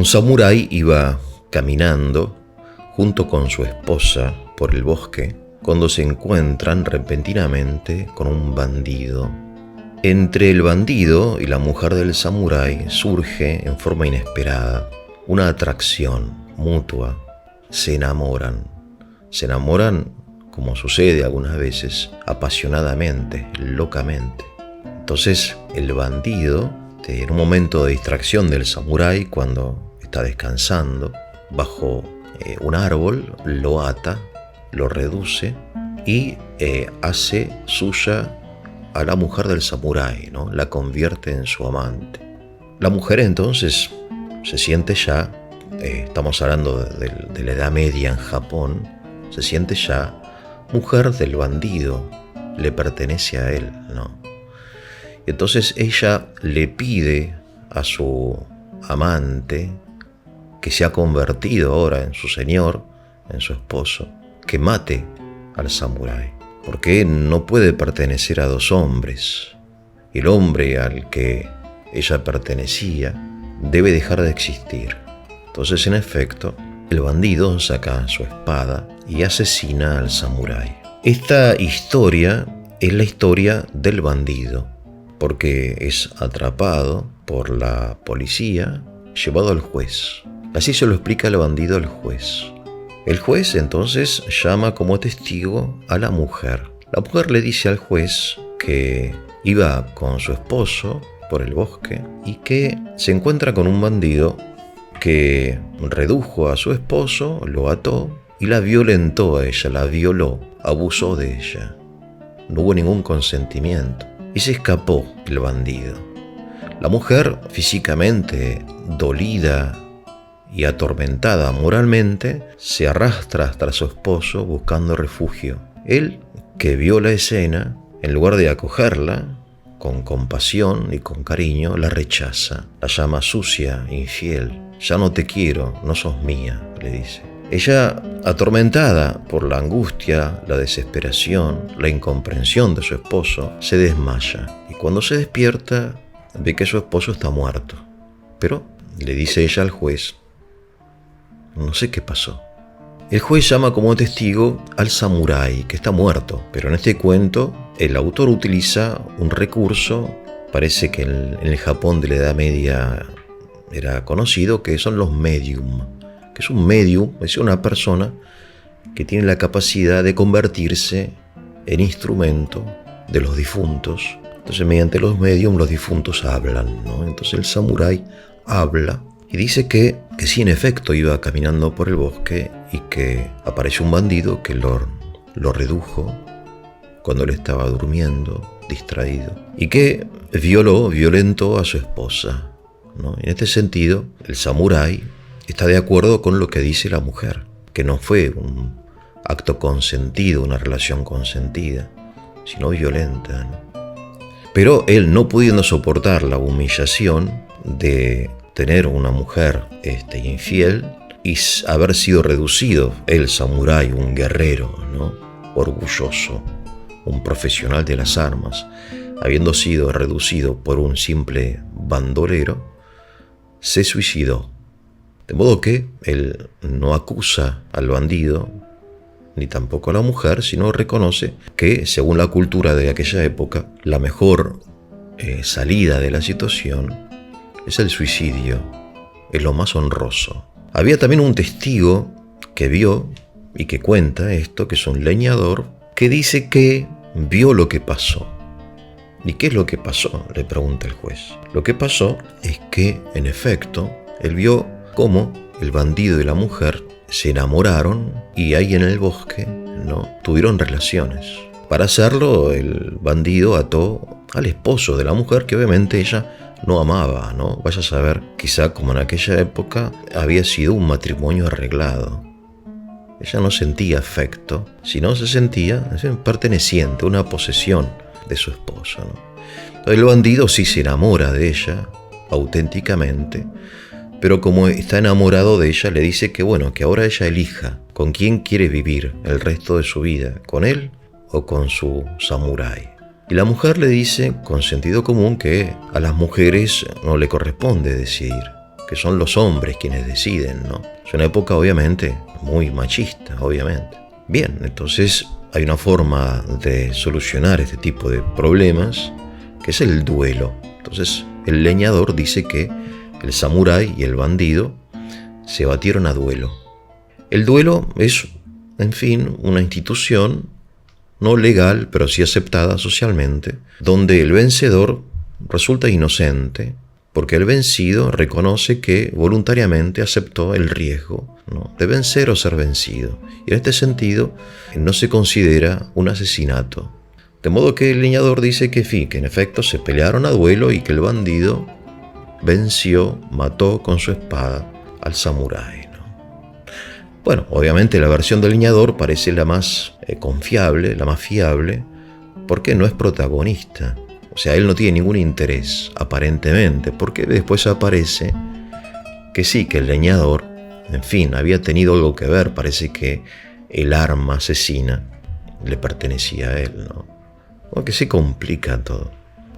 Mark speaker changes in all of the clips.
Speaker 1: Un samurái iba caminando junto con su esposa por el bosque cuando se encuentran repentinamente con un bandido. Entre el bandido y la mujer del samurái surge en forma inesperada una atracción mutua. Se enamoran, como sucede algunas veces, apasionadamente, locamente. Entonces el bandido, en un momento de distracción del samurái, cuando está descansando bajo un árbol, lo ata, lo reduce y hace suya a la mujer del samurái, ¿no? La convierte en su amante. La mujer entonces se siente ya, estamos hablando de la Edad Media en Japón, se siente ya mujer del bandido, le pertenece a él, ¿no? Y entonces ella le pide a su amante, que se ha convertido ahora en su señor, en su esposo, que mate al samurái, porque no puede pertenecer a dos hombres. El hombre al que ella pertenecía debe dejar de existir. Entonces, en efecto, el bandido saca su espada y asesina al samurái. Esta historia es la historia del bandido, porque es atrapado por la policía, llevado al juez. Así se lo explica el bandido al juez. El juez entonces llama como testigo a la mujer. La mujer le dice al juez que iba con su esposo por el bosque y que se encuentra con un bandido que redujo a su esposo, lo ató y la violentó a ella, la violó, abusó de ella. No hubo ningún consentimiento y se escapó el bandido. La mujer, físicamente dolida y atormentada moralmente, se arrastra tras su esposo buscando refugio. Él, que vio la escena, en lugar de acogerla con compasión y con cariño, la rechaza, la llama sucia, infiel. Ya no te quiero, no sos mía, le dice. Ella, atormentada por la angustia, la desesperación, la incomprensión de su esposo, se desmaya y cuando se despierta ve que su esposo está muerto. Pero le dice ella al juez: no sé qué pasó. El juez llama como testigo al samurái, que está muerto, pero en este cuento el autor utiliza un recurso, parece que en el Japón de la Edad Media era conocido, que son los medium. Que es un medium, es una persona que tiene la capacidad de convertirse en instrumento de los difuntos. Entonces, mediante los medium, los difuntos hablan, ¿no? Entonces el samurái habla y dice que sí, en efecto, iba caminando por el bosque y que apareció un bandido que lo redujo cuando él estaba durmiendo, distraído, y que violentó a su esposa, ¿no? En este sentido, el samurái está de acuerdo con lo que dice la mujer, que no fue un acto consentido, una relación consentida, sino violenta, ¿no? Pero él, no pudiendo soportar la humillación de tener una mujer infiel y haber sido reducido, el samurái, un guerrero, ¿no? Orgulloso, un profesional de las armas, habiendo sido reducido por un simple bandolero, se suicidó. De modo que él no acusa al bandido, ni tampoco a la mujer, sino reconoce que, según la cultura de aquella época, la mejor salida de la situación es el suicidio, es lo más honroso. Había también un testigo que vio y que cuenta esto, que es un leñador, que dice que vio lo que pasó. ¿Y qué es lo que pasó?, le pregunta el juez. Lo que pasó es que, en efecto, él vio cómo el bandido y la mujer se enamoraron y ahí en el bosque, ¿no?, tuvieron relaciones. Para hacerlo, el bandido ató al esposo de la mujer, que obviamente ella no amaba, ¿no? Vaya a saber, quizá como en aquella época había sido un matrimonio arreglado. Ella no sentía afecto, sino se sentía perteneciente, una posesión de su esposo, ¿no? El bandido sí se enamora de ella auténticamente, pero como está enamorado de ella, le dice que bueno, que ahora ella elija con quién quiere vivir el resto de su vida, con él o con su samurái. Y la mujer le dice con sentido común que a las mujeres no le corresponde decidir, que son los hombres quienes deciden, ¿no? Es una época obviamente muy machista, obviamente. Bien, entonces hay una forma de solucionar este tipo de problemas que es el duelo. Entonces el leñador dice que el samurái y el bandido se batieron a duelo. El duelo es, en fin, una institución no legal, pero sí aceptada socialmente, donde el vencedor resulta inocente porque el vencido reconoce que voluntariamente aceptó el riesgo, ¿no?, de vencer o ser vencido. Y en este sentido no se considera un asesinato. De modo que el leñador dice que en efecto se pelearon a duelo y que el bandido venció, mató con su espada al samurái, ¿no? Bueno, obviamente la versión del leñador parece la más confiable, la más fiable, porque no es protagonista. O sea, él no tiene ningún interés, aparentemente, porque después aparece que sí, que el leñador, en fin, había tenido algo que ver. Parece que el arma asesina le pertenecía a él, ¿no? Porque se complica todo.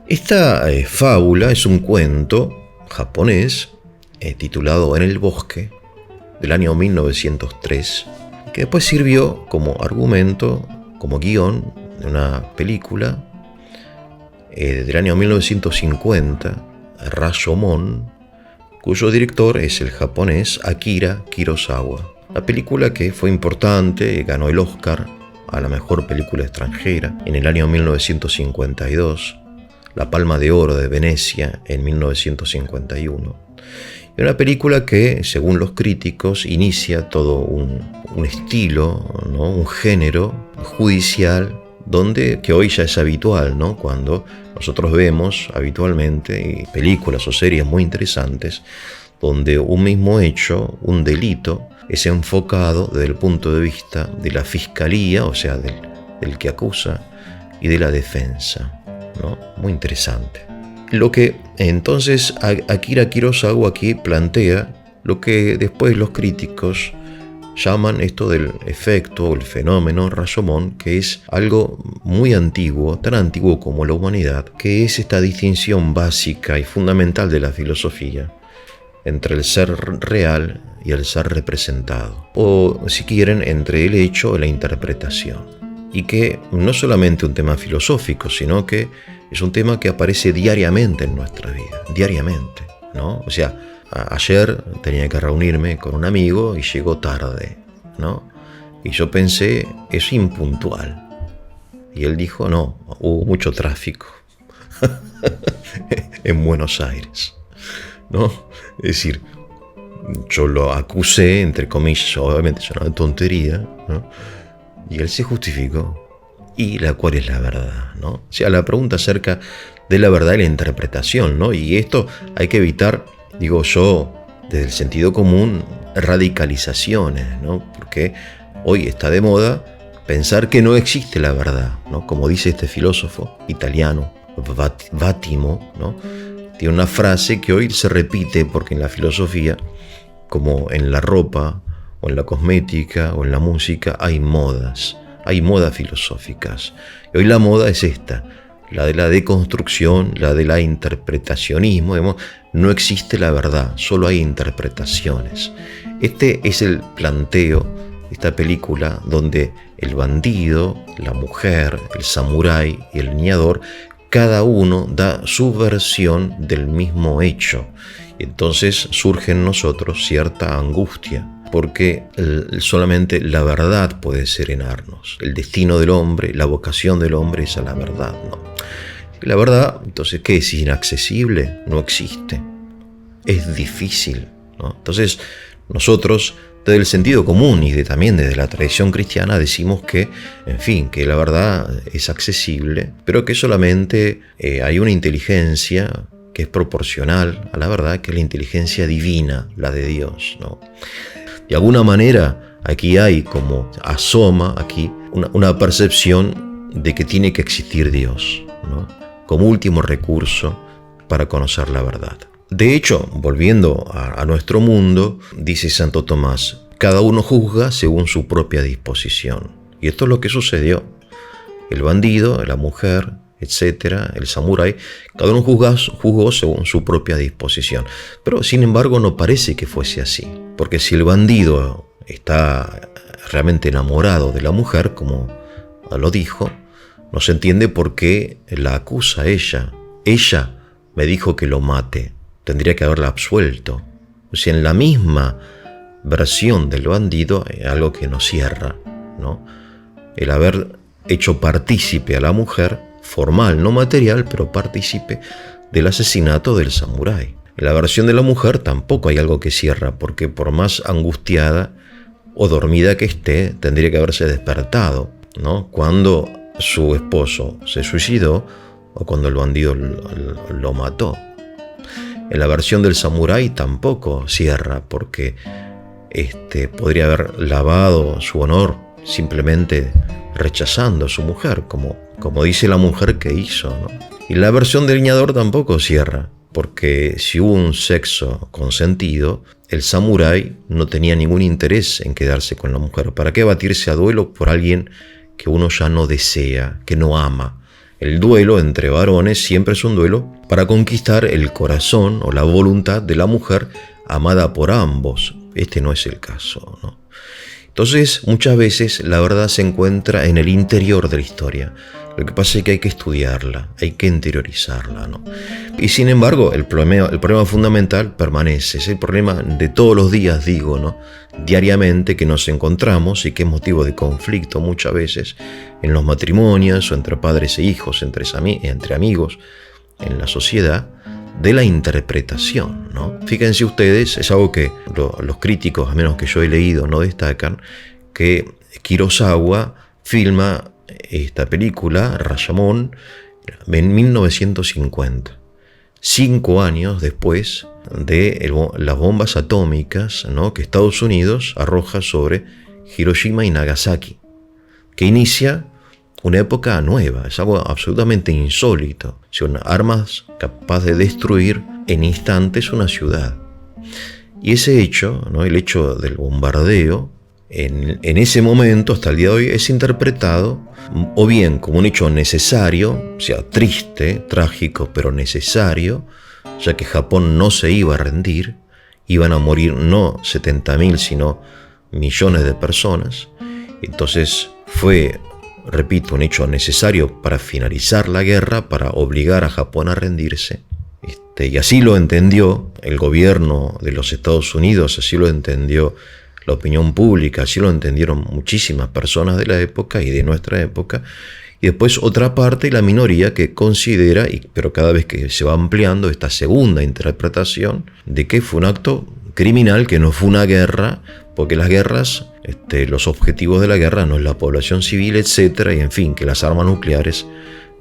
Speaker 1: Esta fábula es un cuento japonés titulado En el bosque, del año 1903, que después sirvió como argumento, como guión de una película del año 1950, Rashomon, cuyo director es el japonés Akira Kurosawa. La película que fue importante, ganó el Oscar a la mejor película extranjera en el año 1952, la Palma de Oro de Venecia en 1951. Y una película que, según los críticos, inicia todo un estilo, ¿no?, un género judicial que hoy ya es habitual, ¿no? Cuando nosotros vemos habitualmente películas o series muy interesantes donde un mismo hecho, un delito, es enfocado desde el punto de vista de la fiscalía, o sea, del que acusa, y de la defensa, ¿no? Muy interesante. Lo que entonces Akira Kurosawa aquí plantea, lo que después los críticos llaman esto del efecto o el fenómeno Rashomon, que es algo muy antiguo, tan antiguo como la humanidad, que es esta distinción básica y fundamental de la filosofía entre el ser real y el ser representado, o si quieren, entre el hecho y la interpretación. Y que no es solamente un tema filosófico, sino que es un tema que aparece diariamente en nuestra vida, diariamente, ¿no? O sea, ayer tenía que reunirme con un amigo y llegó tarde, ¿no? Y yo pensé, es impuntual. Y él dijo, no, hubo mucho tráfico en Buenos Aires, ¿no? Es decir, yo lo acusé, entre comillas, obviamente es una tontería, ¿no? Y él se justificó. ¿Y cuál es la verdad, no? O sea, la pregunta acerca de la verdad y la interpretación, ¿no? Y esto hay que evitar, digo yo, desde el sentido común, radicalizaciones, ¿no? Porque hoy está de moda pensar que no existe la verdad, ¿no? Como dice este filósofo italiano, Vattimo, ¿no? Tiene una frase que hoy se repite porque en la filosofía, como en la ropa, o en la cosmética, o en la música, hay modas filosóficas. Y hoy la moda es esta, la de la deconstrucción, la de la interpretacionismo. Digamos, no existe la verdad, solo hay interpretaciones. Este es el planteo de esta película, donde el bandido, la mujer, el samurái y el leñador, cada uno da su versión del mismo hecho. Y entonces surge en nosotros cierta angustia, porque solamente la verdad puede serenarnos. El destino del hombre, la vocación del hombre es a la verdad, ¿no? La verdad, entonces, ¿qué es? ¿Inaccesible? No existe. Es difícil, ¿no? Entonces, nosotros, desde el sentido común y también desde la tradición cristiana, decimos que, en fin, que la verdad es accesible, pero que solamente hay una inteligencia que es proporcional a la verdad, que es la inteligencia divina, la de Dios, ¿no? De alguna manera, aquí hay como asoma aquí una percepción de que tiene que existir Dios, ¿no?, como último recurso para conocer la verdad. De hecho, volviendo a nuestro mundo, dice Santo Tomás, cada uno juzga según su propia disposición. Y esto es lo que sucedió. El bandido, la mujer etcétera, el samurái, cada uno juzgó según su propia disposición. Pero sin embargo no parece que fuese así, porque si el bandido está realmente enamorado de la mujer, como lo dijo, no se entiende por qué la acusa a ella. Ella me dijo que lo mate, tendría que haberla absuelto. O sea, en la misma versión del bandido hay algo que no cierra, ¿no? El haber hecho partícipe a la mujer, formal, no material, pero partícipe del asesinato del samurái. En la versión de la mujer tampoco hay algo que cierra, porque por más angustiada o dormida que esté, tendría que haberse despertado, ¿no? Cuando su esposo se suicidó o cuando el bandido lo mató. En la versión del samurái tampoco cierra, porque podría haber lavado su honor simplemente rechazando a su mujer, como dice la mujer que hizo, ¿no? Y la versión del leñador tampoco cierra, porque si hubo un sexo consentido, el samurái no tenía ningún interés en quedarse con la mujer. ¿Para qué batirse a duelo por alguien que uno ya no desea, que no ama? El duelo entre varones siempre es un duelo para conquistar el corazón o la voluntad de la mujer amada por ambos. Este no es el caso, ¿no? Entonces, muchas veces la verdad se encuentra en el interior de la historia. Lo que pasa es que hay que estudiarla, hay que interiorizarla, ¿no? Y sin embargo, el problema fundamental permanece. Es el problema de todos los días, digo, ¿no? Diariamente, que nos encontramos y que es motivo de conflicto muchas veces en los matrimonios o entre padres e hijos, entre amigos, en la sociedad, de la interpretación, ¿no? Fíjense ustedes, es algo que los críticos, a menos que yo he leído, no destacan, que Kurosawa filma esta película, Rashomon, en 1950, 5 años después de las bombas atómicas, ¿no?, que Estados Unidos arroja sobre Hiroshima y Nagasaki, que inicia una época nueva. Es algo absolutamente insólito. Son armas capaces de destruir en instantes una ciudad. Y ese hecho, ¿no?, el hecho del bombardeo, en ese momento, hasta el día de hoy, es interpretado o bien como un hecho necesario, o sea, triste, trágico, pero necesario, ya que Japón no se iba a rendir, iban a morir no 70.000, sino millones de personas. Entonces fue, repito, un hecho necesario para finalizar la guerra, para obligar a Japón a rendirse. Y así lo entendió el gobierno de los Estados Unidos, así lo entendió la opinión pública, así lo entendieron muchísimas personas de la época y de nuestra época. Y después otra parte, la minoría, que considera, pero cada vez que se va ampliando esta segunda interpretación, de que fue un acto criminal, que no fue una guerra, porque las guerras, los objetivos de la guerra no es la población civil, etcétera, y en fin, que las armas nucleares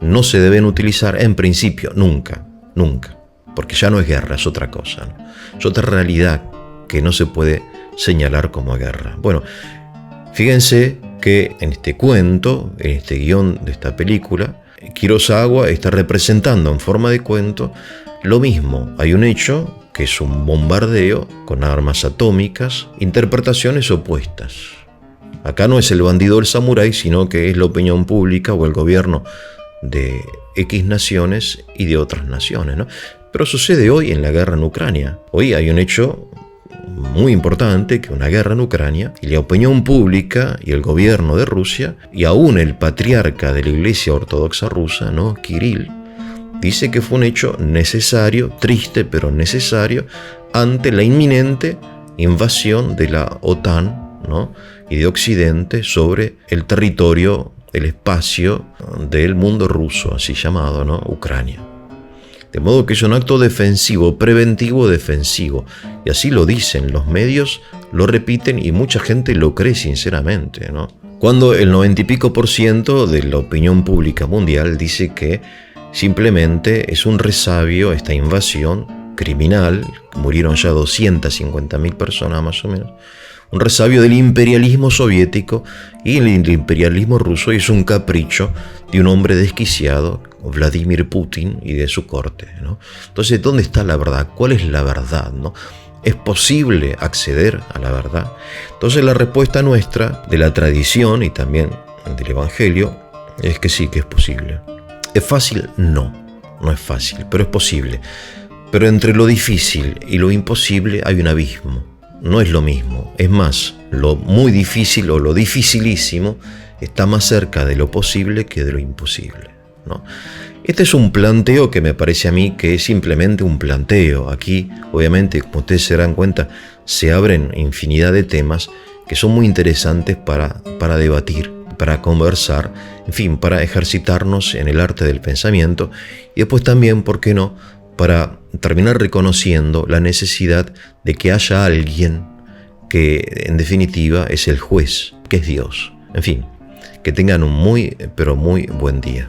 Speaker 1: no se deben utilizar en principio, nunca, porque ya no es guerra, es otra cosa, ¿no? Es otra realidad que no se puede señalar como guerra. Bueno, fíjense que en este cuento, en este guión de esta película, Kurosawa está representando en forma de cuento lo mismo. Hay un hecho que es un bombardeo con armas atómicas, interpretaciones opuestas. Acá no es el bandido el samurái, sino que es la opinión pública o el gobierno de X naciones y de otras naciones, ¿no? Pero sucede hoy en la guerra en Ucrania. Hoy hay un hecho muy importante, que una guerra en Ucrania, y la opinión pública y el gobierno de Rusia, y aún el patriarca de la Iglesia Ortodoxa rusa, ¿no?, Kirill, dice que fue un hecho necesario, triste pero necesario, ante la inminente invasión de la OTAN, ¿no?, y de Occidente sobre el territorio, el espacio del mundo ruso, así llamado, ¿no?, Ucrania. De modo que es un acto defensivo, preventivo defensivo. Y así lo dicen los medios, lo repiten y mucha gente lo cree sinceramente, ¿no? Cuando el 90 y pico % de la opinión pública mundial dice que simplemente es un resabio esta invasión criminal, murieron ya 250.000 personas más o menos, un resabio del imperialismo soviético y el imperialismo ruso, y es un capricho de un hombre desquiciado, Vladimir Putin, y de su corte, ¿no? Entonces, ¿dónde está la verdad? ¿Cuál es la verdad, no? ¿Es posible acceder a la verdad? Entonces, la respuesta nuestra, de la tradición y también del Evangelio, es que sí, que es posible. ¿Es fácil? No, no es fácil, pero es posible. Pero entre lo difícil y lo imposible hay un abismo. No es lo mismo. Es más, lo muy difícil o lo dificilísimo está más cerca de lo posible que de lo imposible, ¿no? Este es un planteo que me parece a mí que es simplemente un planteo. Aquí, obviamente, como ustedes se darán cuenta, se abren infinidad de temas que son muy interesantes para debatir, para conversar, en fin, para ejercitarnos en el arte del pensamiento y después también, ¿por qué no?, para terminar reconociendo la necesidad de que haya alguien que en definitiva es el juez, que es Dios. En fin, que tengan un muy, pero muy buen día.